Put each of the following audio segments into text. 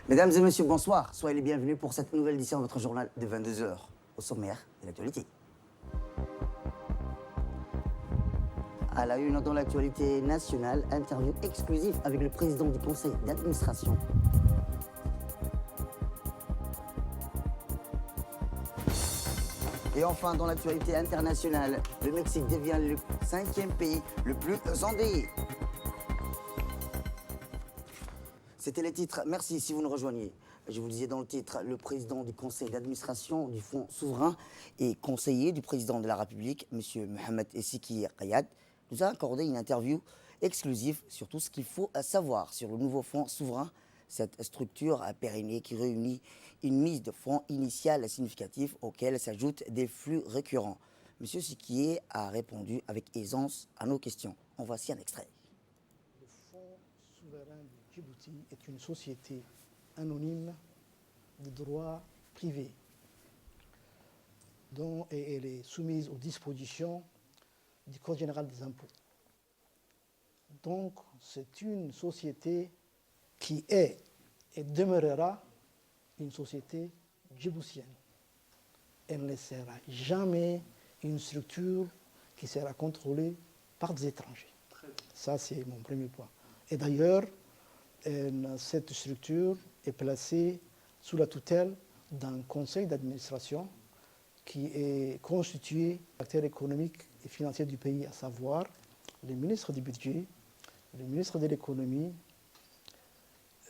Mesdames et messieurs, bonsoir. Soyez les bienvenus pour cette nouvelle édition de votre journal de 22 heures. Au sommaire de l'actualité. À la une dans l'actualité nationale, interview exclusive avec le président du conseil d'administration. Et enfin, dans l'actualité internationale, le Mexique devient le 5e pays le plus endeuillé. C'était les titres. Merci si vous nous rejoignez. Je vous disais dans le titre, le président du conseil d'administration du Fonds souverain et conseiller du président de la République, M. Mohamed Essiki Kayad, nous a accordé une interview exclusive sur tout ce qu'il faut savoir sur le nouveau fonds souverain. Cette structure pérennisée qui réunit une mise de fonds initiale significative auquel s'ajoutent des flux récurrents. M. Sikié a répondu avec aisance à nos questions. En voici un extrait. Le Fonds souverain de Djibouti est une société anonyme de droit privé dont elle est soumise aux dispositions du Code général des impôts. Donc c'est une société qui est et demeurera une société djiboutienne. Elle ne sera jamais une structure qui sera contrôlée par des étrangers. Ça, c'est mon premier point. Et d'ailleurs, cette structure est placée sous la tutelle d'un conseil d'administration qui est constitué d'acteurs économiques et financiers du pays, à savoir le ministre du budget, le ministre de l'économie,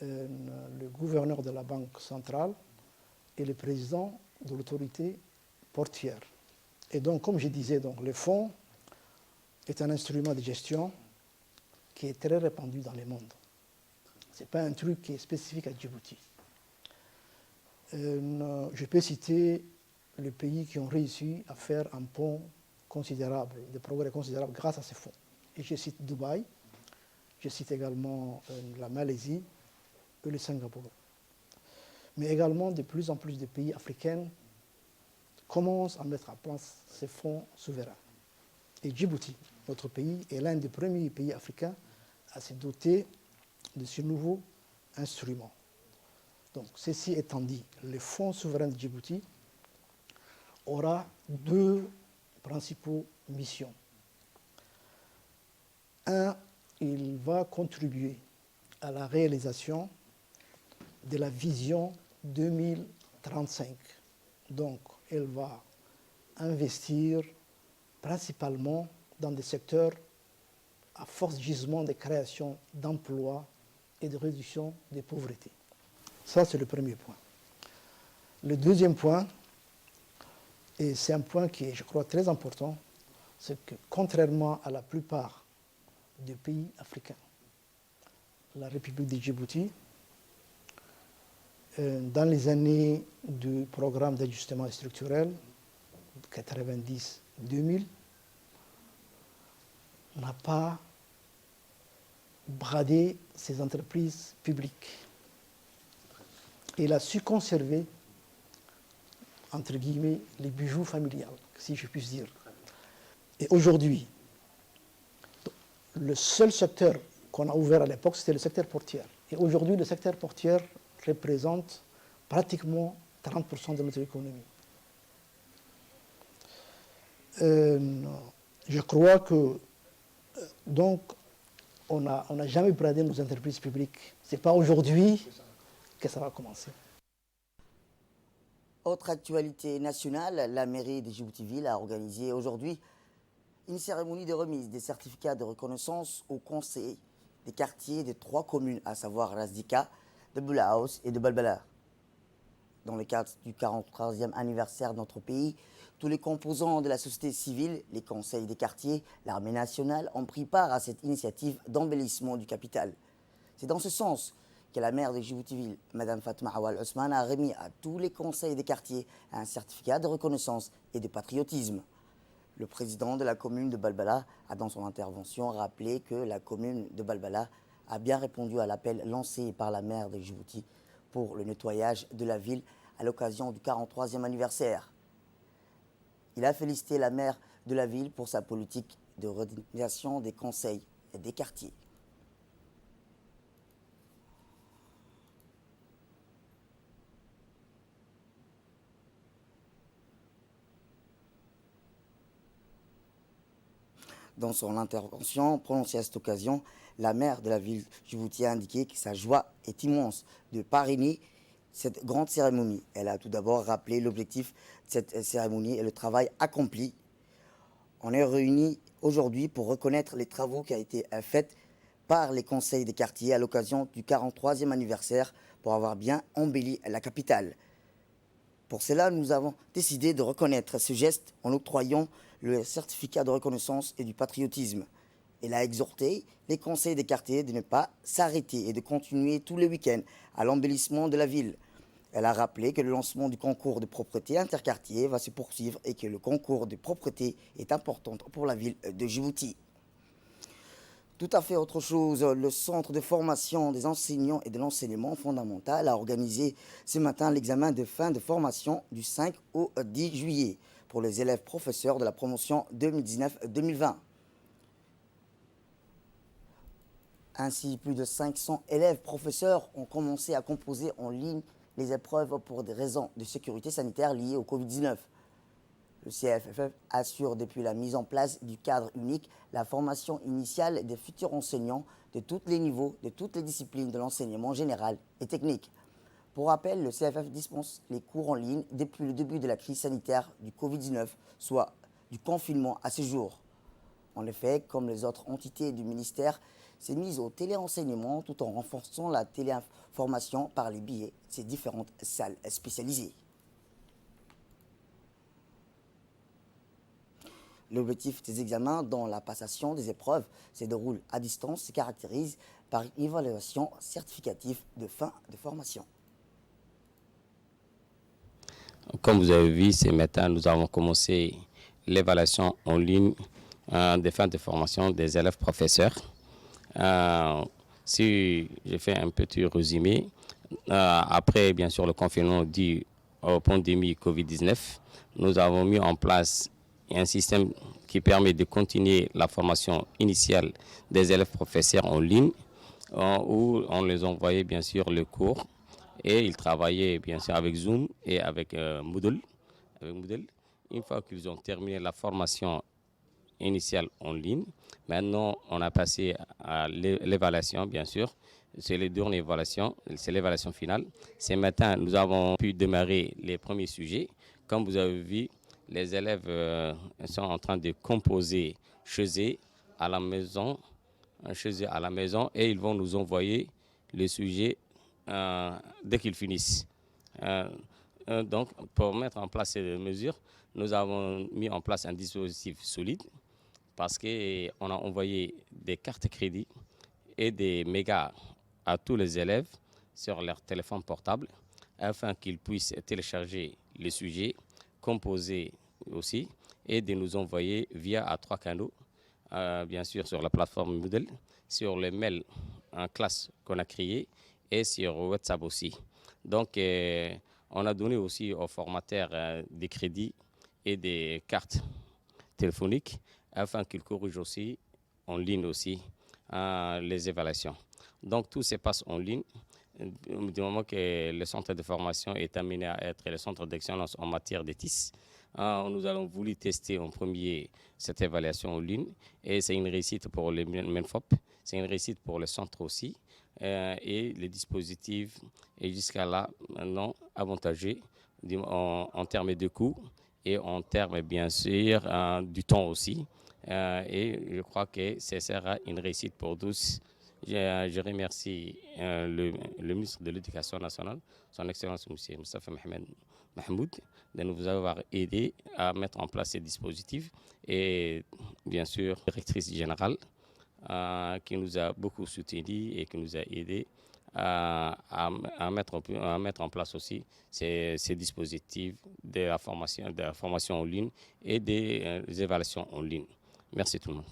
le gouverneur de la Banque centrale et le président de l'autorité portuaire. Et donc, comme je disais, donc, le fonds est un instrument de gestion qui est très répandu dans le monde. Ce n'est pas un truc qui est spécifique à Djibouti. Je peux citer les pays qui ont réussi à faire un pont considérable, des progrès considérables grâce à ces fonds. Et je cite Dubaï, je cite également la Malaisie et le Singapour. Mais également de plus en plus de pays africains commencent à mettre en place ces fonds souverains. Et Djibouti, notre pays, est l'un des premiers pays africains à se doter de ce nouveau instrument. Donc, ceci étant dit, le Fonds souverain de Djibouti aura deux principales missions. Un, il va contribuer à la réalisation de la vision 2035. Donc, elle va investir principalement dans des secteurs à force gisement de création d'emplois et de réduction des pauvretés. Ça, c'est le premier point. Le deuxième point, et c'est un point qui est, je crois, très important, c'est que contrairement à la plupart des pays africains, la République de Djibouti, dans les années du programme d'ajustement structurel 90-2000, n'a pas bradé ses entreprises publiques. Il a su conserver, entre guillemets, les bijoux familiales, si je puis dire. Et aujourd'hui, le seul secteur qu'on a ouvert à l'époque, c'était le secteur portuaire. Et aujourd'hui, le secteur portuaire représente pratiquement 30% de notre économie. Je crois que, donc, on n'a jamais bradé nos entreprises publiques. Ce n'est pas aujourd'hui que ça va commencer. Autre actualité nationale, la mairie de Djibouti-Ville a organisé aujourd'hui une cérémonie de remise des certificats de reconnaissance au conseil des quartiers de 3 communes, à savoir Razdika, de Boulahaus et de Balbala. Dans le cadre du 43e anniversaire de notre pays, tous les composants de la société civile, les conseils des quartiers, l'armée nationale ont pris part à cette initiative d'embellissement du capital. C'est dans ce sens que la maire de Djibouti-Ville, Mme Fatma Awal Ousmane, a remis à tous les conseils des quartiers un certificat de reconnaissance et de patriotisme. Le président de la commune de Balbala a dans son intervention rappelé que la commune de Balbala a bien répondu à l'appel lancé par la maire de Djibouti pour le nettoyage de la ville à l'occasion du 43e anniversaire. Il a félicité la maire de la ville pour sa politique de redynamisation des conseils et des quartiers. Dans son intervention prononcée à cette occasion, la maire de la ville de Djibouti a indiqué que sa joie est immense de parrainer cette grande cérémonie. Elle a tout d'abord rappelé l'objectif de cette cérémonie et le travail accompli. On est réunis aujourd'hui pour reconnaître les travaux qui ont été faits par les conseils des quartiers à l'occasion du 43e anniversaire pour avoir bien embelli la capitale. Pour cela, nous avons décidé de reconnaître ce geste en octroyant le certificat de reconnaissance et du patriotisme. Elle a exhorté les conseils des quartiers de ne pas s'arrêter et de continuer tous les week-ends à l'embellissement de la ville. Elle a rappelé que le lancement du concours de propreté interquartier va se poursuivre et que le concours de propreté est important pour la ville de Djibouti. Tout à fait autre chose, le centre de formation des enseignants et de l'enseignement fondamental a organisé ce matin l'examen de fin de formation du 5 au 10 juillet pour les élèves professeurs de la promotion 2019-2020. Ainsi, plus de 500 élèves professeurs ont commencé à composer en ligne les épreuves pour des raisons de sécurité sanitaire liées au Covid-19. Le CFFF assure depuis la mise en place du cadre unique la formation initiale des futurs enseignants de tous les niveaux, de toutes les disciplines de l'enseignement général et technique. Pour rappel, le CFF dispense les cours en ligne depuis le début de la crise sanitaire du Covid-19, soit du confinement à ce jour. En effet, comme les autres entités du ministère, s'est mise au téléenseignement tout en renforçant la téléinformation par les biais de ces différentes salles spécialisées. L'objectif des examens dans la passation des épreuves se déroule à distance, se caractérise par une évaluation certificative de fin de formation. Comme vous avez vu, ce matin, nous avons commencé l'évaluation en ligne des fins de formation des élèves professeurs. Si je fais un petit résumé, après bien sûr le confinement dû aux pandémies Covid-19, nous avons mis en place un système qui permet de continuer la formation initiale des élèves professeurs en ligne, où on les envoyait bien sûr le cours et ils travaillaient bien sûr avec Zoom et avec Moodle. Une fois qu'ils ont terminé la formation initiale en ligne, maintenant on a passé à l'évaluation bien sûr. C'est les dernières évaluations, c'est l'évaluation finale. Ce matin, nous avons pu démarrer les premiers sujets. Comme vous avez vu, les élèves sont en train de composer chez eux à la maison, et ils vont nous envoyer les sujets dès qu'ils finissent. Donc, pour mettre en place ces mesures, nous avons mis en place un dispositif solide parce qu'on a envoyé des cartes crédit et des mégas à tous les élèves sur leur téléphone portable afin qu'ils puissent télécharger les sujets, composer aussi et de nous envoyer via à 3 canaux, bien sûr sur la plateforme Moodle, sur le mail en classe qu'on a créé et sur WhatsApp aussi. Donc, on a donné aussi aux formateurs des crédits et des cartes téléphoniques afin qu'ils corrigent aussi en ligne aussi les évaluations. Donc, tout se passe en ligne. Du moment que le centre de formation est amené à être le centre d'excellence en matière de TIS, nous allons voulu tester en premier cette évaluation en ligne et c'est une réussite pour les MENFOP, c'est une réussite pour le centre aussi et les dispositifs est jusqu'à là maintenant avantageux en termes de coûts et en termes bien sûr du temps aussi et je crois que ce sera une réussite pour tous. Je remercie le ministre de l'Éducation nationale, son Excellence M. Moustapha Mahmoud, de nous avoir aidés à mettre en place ces dispositifs et bien sûr, la directrice générale qui nous a beaucoup soutenus et qui nous a aidés à mettre en place aussi ces dispositifs de la formation en ligne et des évaluations en ligne. Merci tout le monde.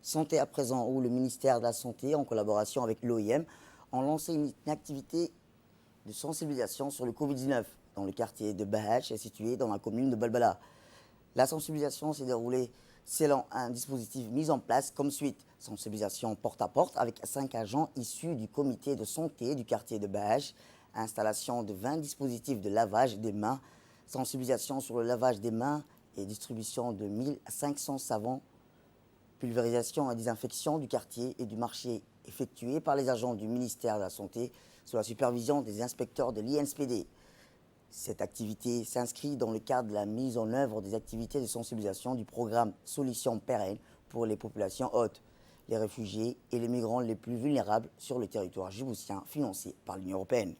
Santé à présent, où le ministère de la Santé, en collaboration avec l'OIM, ont lancé une activité de sensibilisation sur le Covid-19 dans le quartier de Bahach, situé dans la commune de Balbala. La sensibilisation s'est déroulée selon un dispositif mis en place comme suite. Sensibilisation porte à porte avec 5 agents issus du comité de santé du quartier de Bahach, installation de 20 dispositifs de lavage des mains, sensibilisation sur le lavage des mains et distribution de 1500 savons pulvérisation et désinfection du quartier et du marché effectuée par les agents du ministère de la Santé sous la supervision des inspecteurs de l'INSPD. Cette activité s'inscrit dans le cadre de la mise en œuvre des activités de sensibilisation du programme Solutions pérennes pour les populations hautes, les réfugiés et les migrants les plus vulnérables sur le territoire djiboutien financé par l'Union européenne.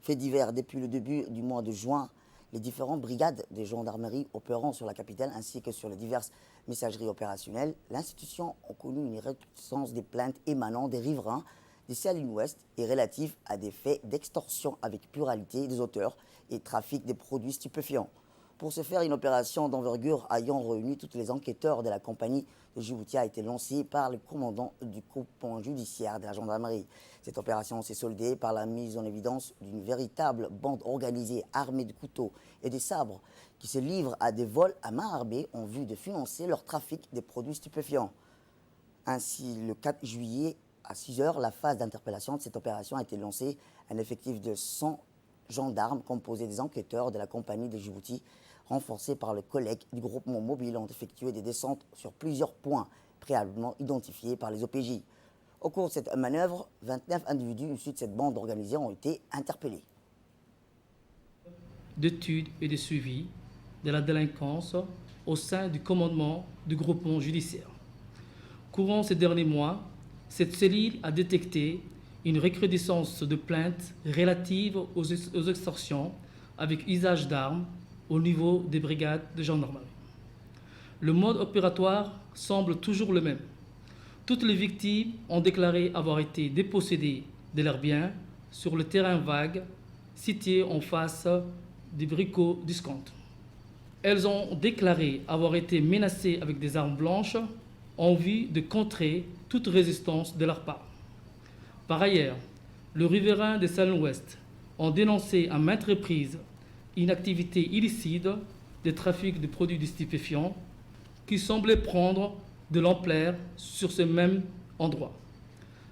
Fait divers, depuis le début du mois de juin, les différentes brigades de gendarmerie opérant sur la capitale ainsi que sur les diverses messageries opérationnelles, l'institution a connu une récrudescence des plaintes émanant des riverains des Salines Ouest et relatives à des faits d'extorsion avec pluralité des auteurs et trafic des produits stupéfiants. Pour ce faire, une opération d'envergure ayant réuni tous les enquêteurs de la compagnie de Djibouti a été lancée par le commandant du groupement judiciaire de la gendarmerie. Cette opération s'est soldée par la mise en évidence d'une véritable bande organisée armée de couteaux et de sabres qui se livre à des vols à main armée en vue de financer leur trafic des produits stupéfiants. Ainsi, le 4 juillet à 6 h, la phase d'interpellation de cette opération a été lancée. Un effectif de 100 gendarmes composés des enquêteurs de la compagnie de Djibouti, renforcés par le collègue du groupement mobile, ont effectué des descentes sur plusieurs points préalablement identifiés par les OPJ. Au cours de cette manœuvre, 29 individus issus de cette bande organisée ont été interpellés. D'études et de suivi de la délinquance au sein du commandement du groupement judiciaire. Courant ces derniers mois, cette cellule a détecté une recrudescence de plaintes relatives aux extorsions avec usage d'armes au niveau des brigades de gendarmerie. Le mode opératoire semble toujours le même. Toutes les victimes ont déclaré avoir été dépossédées de leurs biens sur le terrain vague situé en face des bricots discount. Elles ont déclaré avoir été menacées avec des armes blanches en vue de contrer toute résistance de leur part. Par ailleurs, les riverains des Salines Ouest ont dénoncé à maintes reprises une activité illicite de trafic de produits stupéfiants qui semblait prendre de l'ampleur sur ce même endroit.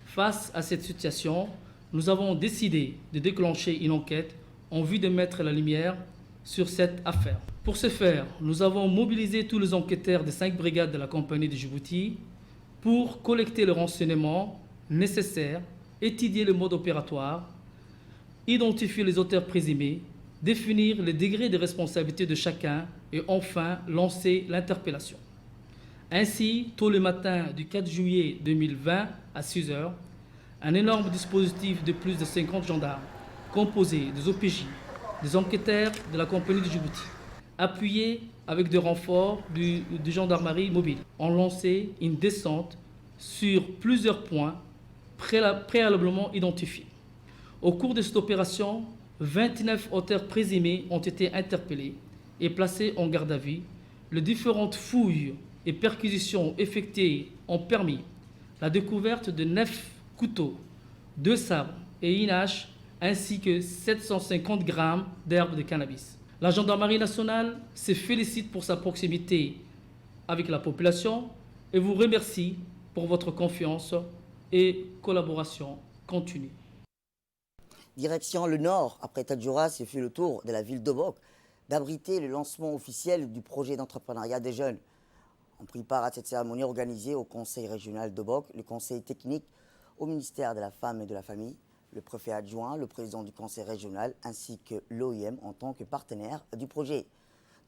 Face à cette situation, nous avons décidé de déclencher une enquête en vue de mettre la lumière sur cette affaire. Pour ce faire, nous avons mobilisé tous les enquêteurs des 5 brigades de la compagnie de Djibouti pour collecter les renseignements nécessaires, étudier le mode opératoire, identifier les auteurs présumés, définir le degré de responsabilité de chacun et enfin lancer l'interpellation. Ainsi, tôt le matin du 4 juillet 2020 à 6 h, un énorme dispositif de plus de 50 gendarmes, composé des OPJ, des enquêteurs de la compagnie de Djibouti, appuyés avec des renforts de gendarmerie mobile, ont lancé une descente sur plusieurs points préalablement identifiés. Au cours de cette opération, 29 auteurs présumés ont été interpellés et placés en garde à vue. Les différentes fouilles et perquisitions effectuées ont permis la découverte de 9 couteaux, 2 sabres et une hache, ainsi que 750 grammes d'herbes de cannabis. La gendarmerie nationale se félicite pour sa proximité avec la population et vous remercie pour votre confiance et collaboration continue. Direction le Nord, après Tadjoura, ce fut le tour de la ville d'Obok d'abriter le lancement officiel du projet d'entrepreneuriat des jeunes. On prit part à cette cérémonie organisée au Conseil régional d'Obok, le Conseil technique au ministère de la Femme et de la Famille, le préfet adjoint, le président du Conseil régional ainsi que l'OIM en tant que partenaire du projet.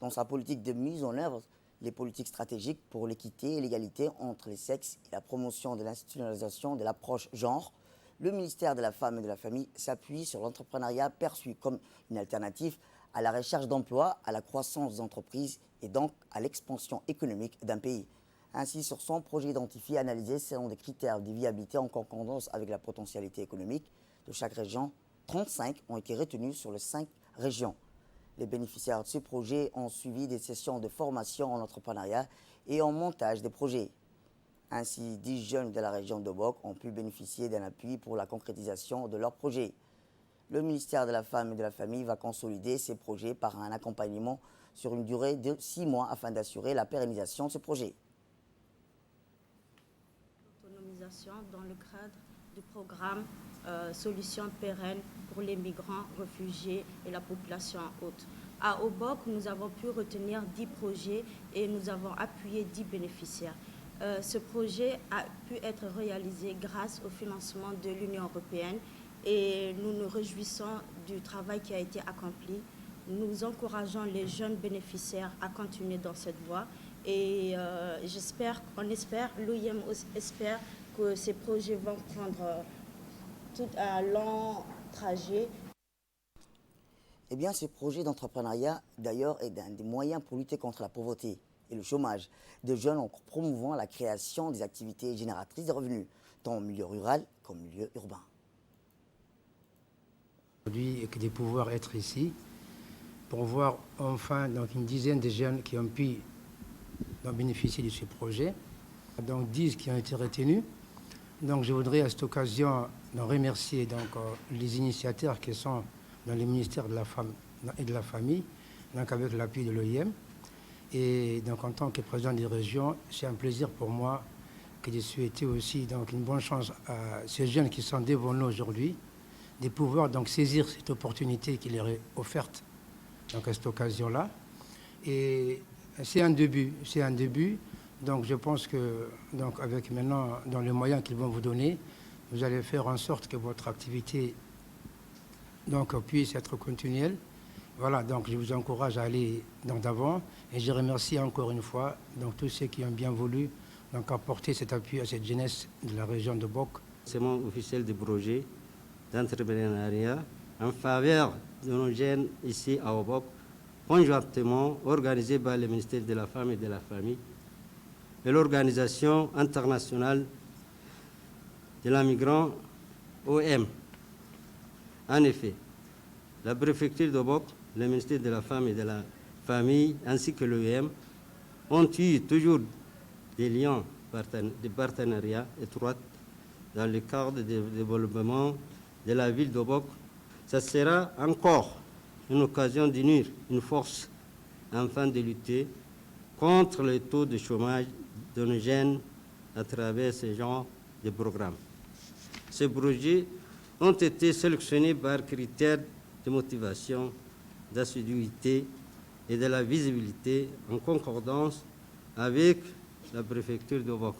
Dans sa politique de mise en œuvre, les politiques stratégiques pour l'équité et l'égalité entre les sexes et la promotion de l'institutionnalisation de l'approche genre, le ministère de la Femme et de la Famille s'appuie sur l'entrepreneuriat perçu comme une alternative à la recherche d'emploi, à la croissance des entreprises et donc à l'expansion économique d'un pays. Ainsi, sur son projet identifié et analysé selon des critères de viabilité en concordance avec la potentialité économique de chaque région, 35 ont été retenus sur les 5 régions. Les bénéficiaires de ce projet ont suivi des sessions de formation en entrepreneuriat et en montage des projets. Ainsi, 10 jeunes de la région d'Obok ont pu bénéficier d'un appui pour la concrétisation de leurs projets. Le ministère de la Femme et de la Famille va consolider ces projets par un accompagnement sur une durée de 6 mois afin d'assurer la pérennisation de ce projet. L'autonomisation dans le cadre du programme Solutions pérennes pour les migrants, réfugiés et la population haute. À Obok, nous avons pu retenir 10 projets et nous avons appuyé 10 bénéficiaires. Ce projet a pu être réalisé grâce au financement de l'Union européenne et nous nous réjouissons du travail qui a été accompli. Nous encourageons les jeunes bénéficiaires à continuer dans cette voie et on espère, l'OIM espère que ces projets vont prendre tout un long trajet. Eh bien, ce projet d'entrepreneuriat, d'ailleurs, est un des moyens pour lutter contre la pauvreté et le chômage des jeunes en promouvant la création des activités génératrices de revenus, tant au milieu rural qu'au milieu urbain. Aujourd'hui, et que de pouvoir être ici pour voir enfin donc, une dizaine de jeunes qui ont pu bénéficier de ce projet. Donc 10 qui ont été retenus. Donc je voudrais à cette occasion remercier donc, les initiateurs qui sont dans le ministère de la Femme et de la Famille, donc avec l'appui de l'OIM. Et donc en tant que président des régions, c'est un plaisir pour moi que de souhaiter aussi donc, une bonne chance à ces jeunes qui sont devant nous aujourd'hui, de pouvoir donc saisir cette opportunité qui leur est offerte donc, à cette occasion-là. Et c'est un début. Donc je pense que donc, avec maintenant dans les moyens qu'ils vont vous donner, vous allez faire en sorte que votre activité donc, puisse être continuelle. Voilà, donc je vous encourage à aller d'avant et je remercie encore une fois donc, tous ceux qui ont bien voulu donc, apporter cet appui à cette jeunesse de la région de Bok. C'est mon officiel de projet d'entrepreneuriat en faveur de nos jeunes ici à Obok, conjointement organisé par le ministère de la Femme et de la Famille et l'Organisation internationale de la migrant OIM. En effet, la préfecture d'Obok, le ministère de la Femme et de la Famille ainsi que l'OIM ont eu toujours des liens de partenariat étroits dans le cadre du développement de la ville d'Obok. Ça sera encore une occasion d'unir une force afin de lutter contre le taux de chômage de nos jeunes à travers ce genre de programmes. Ces projets ont été sélectionnés par critères de motivation, d'assiduité et de la visibilité en concordance avec la préfecture d'Obok.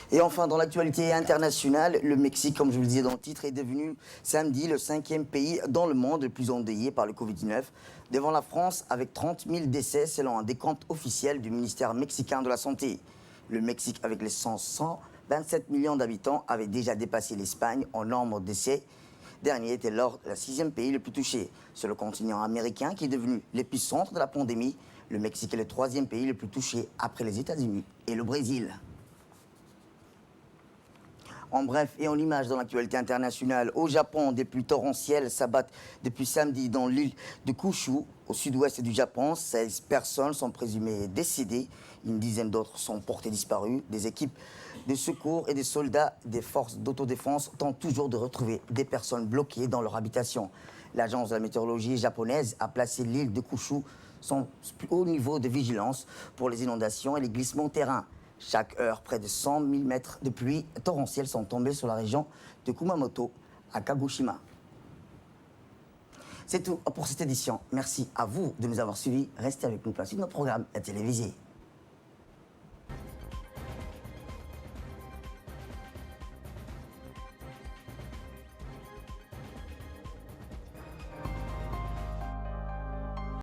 Et enfin, dans l'actualité internationale, le Mexique, comme je vous le disais dans le titre, est devenu samedi le 5e pays dans le monde le plus endeuillé par le Covid-19, devant la France avec 30 000 décès selon un décompte officiel du ministère mexicain de la Santé. Le Mexique, avec les 127 millions d'habitants, avait déjà dépassé l'Espagne en nombre de décès. Dernier était le 6e pays le plus touché. Sur le continent américain, qui est devenu l'épicentre de la pandémie, le Mexique est le 3e pays le plus touché après les États-Unis et le Brésil. En bref et en images dans l'actualité internationale, au Japon, des pluies torrentielles s'abattent depuis samedi dans l'île de Kyushu, au sud-ouest du Japon. 16 personnes sont présumées décédées, une dizaine d'autres sont portées disparues. Des équipes de secours et des soldats des forces d'autodéfense tentent toujours de retrouver des personnes bloquées dans leur habitation. L'agence de la météorologie japonaise a placé l'île de Kyushu son plus haut niveau de vigilance pour les inondations et les glissements de terrain. Chaque heure, près de 100 mm de pluie torrentielle sont tombées sur la région de Kumamoto, à Kagoshima. C'est tout pour cette édition. Merci à vous de nous avoir suivis. Restez avec nous pour la suite de nos programmes télévisés.